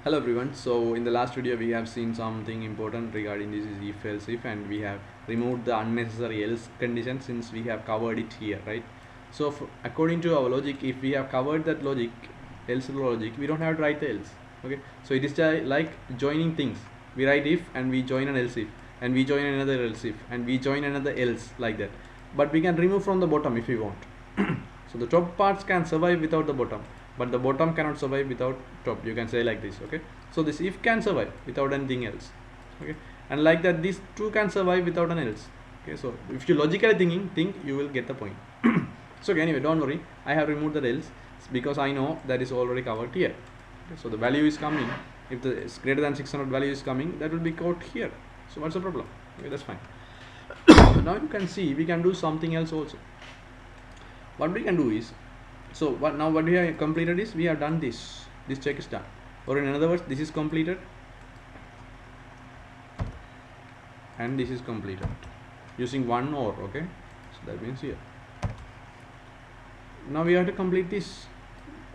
Hello everyone. So in the last video we have seen something important regarding this is if else if, and we have removed the unnecessary else condition since we have covered it here, right? So according to our logic, if we have covered that logic, else logic, we don't have to write the else. Okay, so it is like joining things. We write if and we join an else if, and we join another else if, and we join another else, like that. But we can remove from the bottom if we want. So the top parts can survive without the bottom, but the bottom cannot survive without top. You can say like this. Okay, so this if can survive without anything else. Okay, and like that these two can survive without an else. Okay, so if you logically think, you will get the point. So okay, anyway, don't worry, I have removed the else because I know that is already covered here. Okay, so the value is coming. If the is greater than 600 value is coming, that will be caught here. So what's the problem? Okay, that's fine. Now you can see we can do something else also. What we can do is, so what we have completed is we have done this check is done, or in other words this is completed and this is completed using one OR. Okay, so that means here now we have to complete this.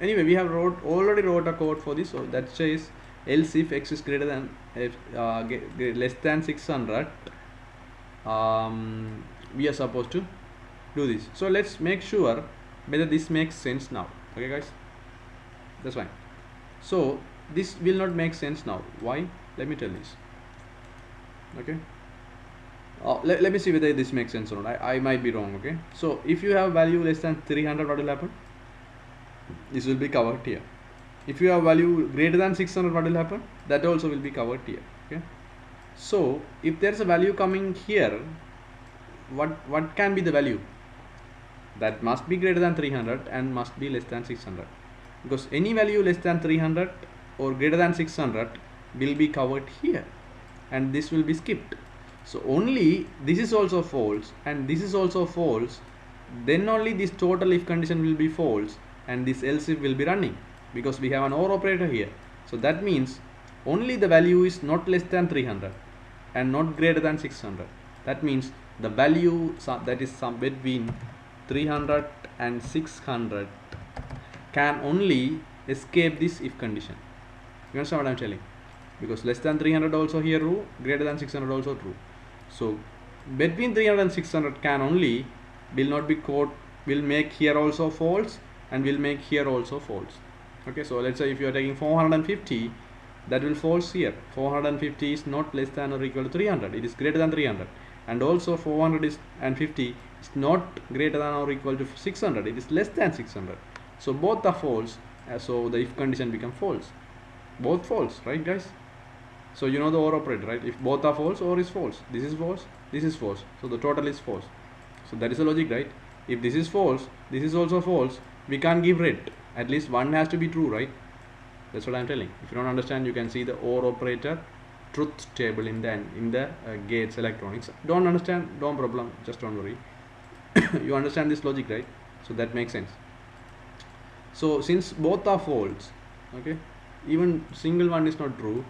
Anyway, we have already wrote a code for this, so that says else if x is greater than less than 600, we are supposed to do this. So let's make sure whether this makes sense now. Okay guys, that's fine. So this will not make sense now. Why? Let me tell this. Okay, let me see whether this makes sense or not. I might be wrong. Okay, so if you have value less than 300, what will happen? This will be covered here. If you have value greater than 600, what will happen? That also will be covered here. Okay, so if there's a value coming here, what can be the value? That must be greater than 300 and must be less than 600, because any value less than 300 or greater than 600 will be covered here and this will be skipped. So only this is also false and this is also false, then only this total if condition will be false and this else if will be running, because we have an OR operator here. So that means only the value is not less than 300 and not greater than 600. That means the value that is some between 300 and 600 can only escape this if condition. You understand what I'm telling? Because less than 300 also here true, greater than 600 also true. So between 300 and 600 can only will not be caught, will make here also false and will make here also false. Okay, so let's say if you are taking 450, that will false here. 450 is not less than or equal to 300, it is greater than 300, and also 450 is not greater than or equal to 600, it is less than 600. So both are false, so the if condition become false. Both false, right guys? So you know the OR operator, right? If both are false, OR is false. This is false, this is false, so the total is false. So that is the logic, right? If this is false, this is also false, we can't give red. At least one has to be true, right? That's what I'm telling. If you don't understand, you can see the OR operator truth table in the Gates electronics. Don't understand, don't problem, just don't worry. You understand this logic, right? So that makes sense. So since both are false, okay, even single one is not true,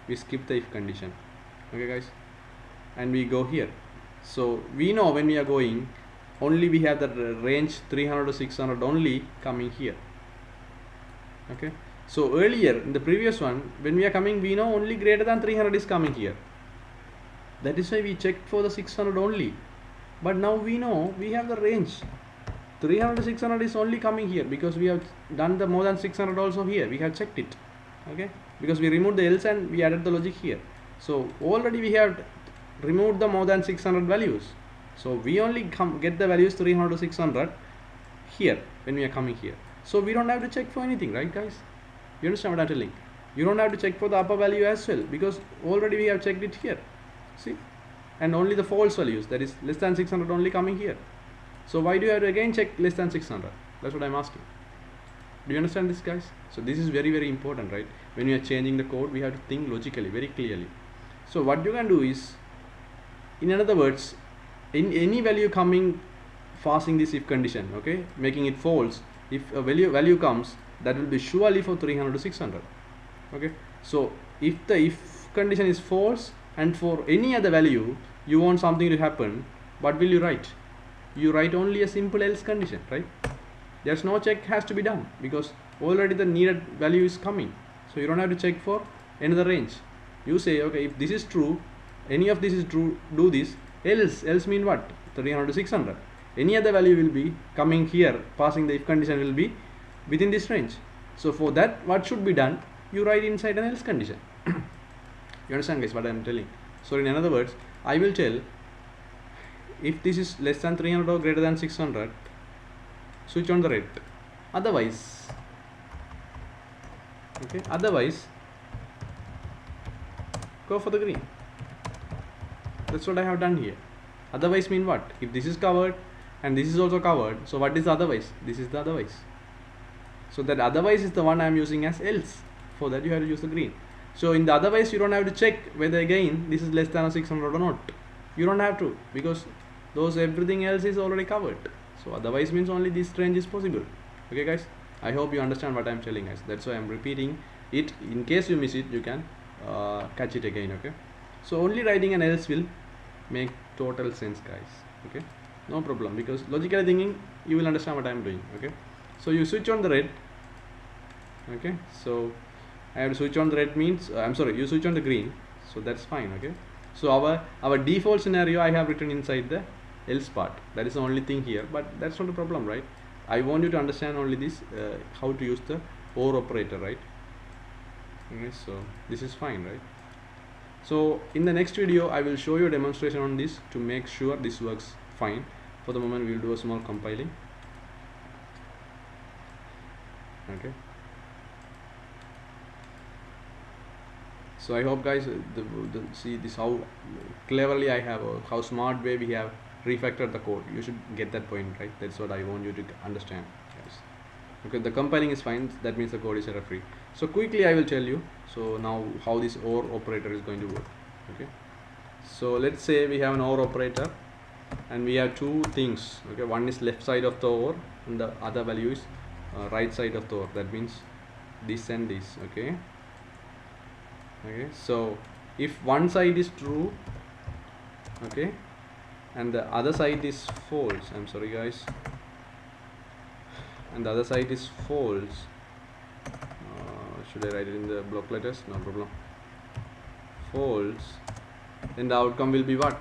we skip the if condition. Okay guys, and we go here. So we know when we are going, only we have the range 300 to 600 only coming here. Okay, so earlier in the previous one, when we are coming, we know only greater than 300 is coming here. That is why we checked for the 600 only. But now we know we have the range 300 to 600 is only coming here, because we have done the more than 600 also here. We have checked it. Okay, because we removed the else and we added the logic here. So already we have removed the more than 600 values. So we only get the values 300 to 600 here when we are coming here. So we don't have to check for anything, right guys? You understand what I'm telling? You don't have to check for the upper value as well, because already we have checked it here. See? And only the false values, that is less than 600 only coming here. So why do you have to again check less than 600? That's what I'm asking. Do you understand this, guys? So this is very, very important, right? When we are changing the code, we have to think logically, very clearly. So what you can do is, in other words, in any value coming, passing this if condition, okay, making it false, if a value comes, that will be surely for 300 to 600. Okay, so if the if condition is false and for any other value you want something to happen, what will you write? You write only a simple else condition, right? There's no check has to be done, because already the needed value is coming, so you don't have to check for another range. You say, okay, if this is true, any of this is true, do this. Else mean what? 300 to 600. Any other value will be coming here, passing the if condition will be within this range. So for that, what should be done? You write inside an else condition. You understand, guys, what I am telling? So in other words, I will tell, if this is less than 300 or greater than 600, switch on the red. Otherwise, okay, otherwise go for the green. That's what I have done here. Otherwise mean what? If this is covered and this is also covered, so what is the otherwise? This is the otherwise. So that otherwise is the one I am using as else. For that you have to use the green. So in the otherwise you don't have to check whether again this is less than 600 or not. You don't have to, because those everything else is already covered. So otherwise means only this range is possible. Okay guys, I hope you understand what I am telling guys. That's why I am repeating it. In case you miss it, you can catch it again. Okay, so only writing an else will make total sense guys. Okay, no problem, because logically thinking you will understand what I am doing. Okay, so you switch on the red. Okay, so I have to switch on the red means you switch on the green, so that's fine. Okay, so our default scenario I have written inside the else part. That is the only thing here, but that's not a problem, right? I want you to understand only this, how to use the OR operator, right? Okay, so this is fine, right? So in the next video I will show you a demonstration on this to make sure this works fine. For the moment we will do a small compiling. Okay, so I hope guys see this how cleverly I have, how smart way we have refactored the code. You should get that point, right? That's what I want you to understand guys. Okay, the compiling is fine, that means the code is error free. So quickly I will tell you so now how this OR operator is going to work. Okay, so let's say we have an OR operator and we have two things. Okay, one is left side of the OR and the other value is right side of the OR. That means this and this. Okay, so if one side is true, okay, and the other side is false, I'm sorry guys, and the other side is false, should I write it in the block letters? No problem. False, then the outcome will be what?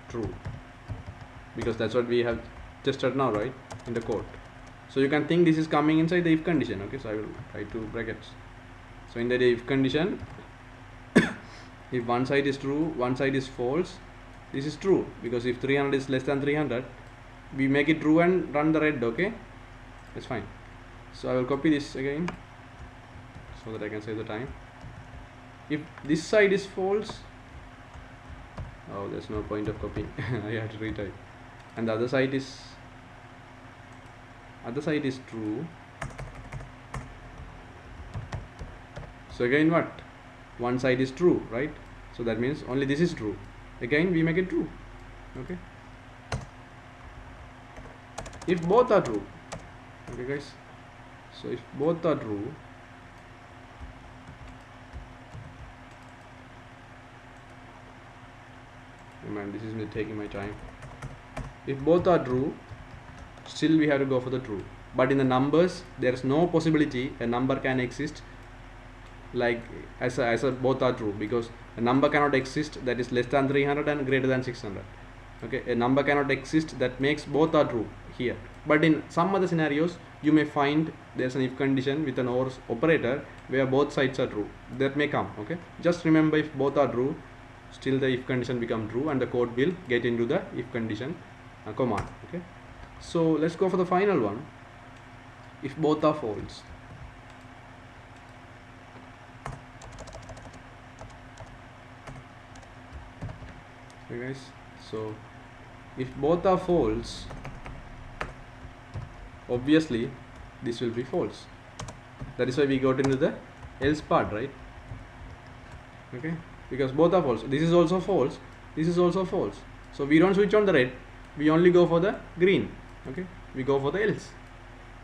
True, because that's what we have tested now, right, in the code. So you can think this is coming inside the if condition. Okay, so I will write two brackets. So in the if condition, if one side is true, one side is false, this is true, because if 300 is less than 300, we make it true and run the red. Okay, that's fine. So I will copy this again so that I can save the time. If this side is false, oh, there's no point of copying. I have to retype. And the other side is true. So again what? One side is true, right? So that means only this is true. Again we make it true. Okay, if both are true, okay guys, so if both are true, man, this is me taking my time. If both are true, still we have to go for the true. But in the numbers there is no possibility a number can exist like as a both are true, because a number cannot exist that is less than 300 and greater than 600. Okay, a number cannot exist that makes both are true here. But in some other scenarios you may find there's an if condition with an OR operator where both sides are true. That may come. Okay, just remember, if both are true, still the if condition become true and the code will get into the if condition command. Okay, so let's go for the final one. If both are false, okay guys, so if both are false, obviously this will be false. That is why we got into the else part, right? Okay, because both are false. This is also false, this is also false, so we don't switch on the red, we only go for the green. Okay, we go for the else.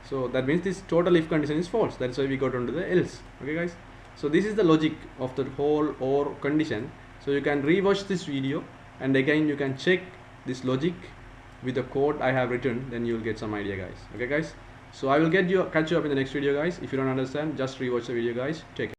So that means this total if condition is false. That's why we got onto the else. Okay guys, so this is the logic of the whole OR condition. So you can rewatch this video and again you can check this logic with the code I have written, then you will get some idea guys. Okay guys, so I will catch you up in the next video guys. If you don't understand, just rewatch the video guys. Take care.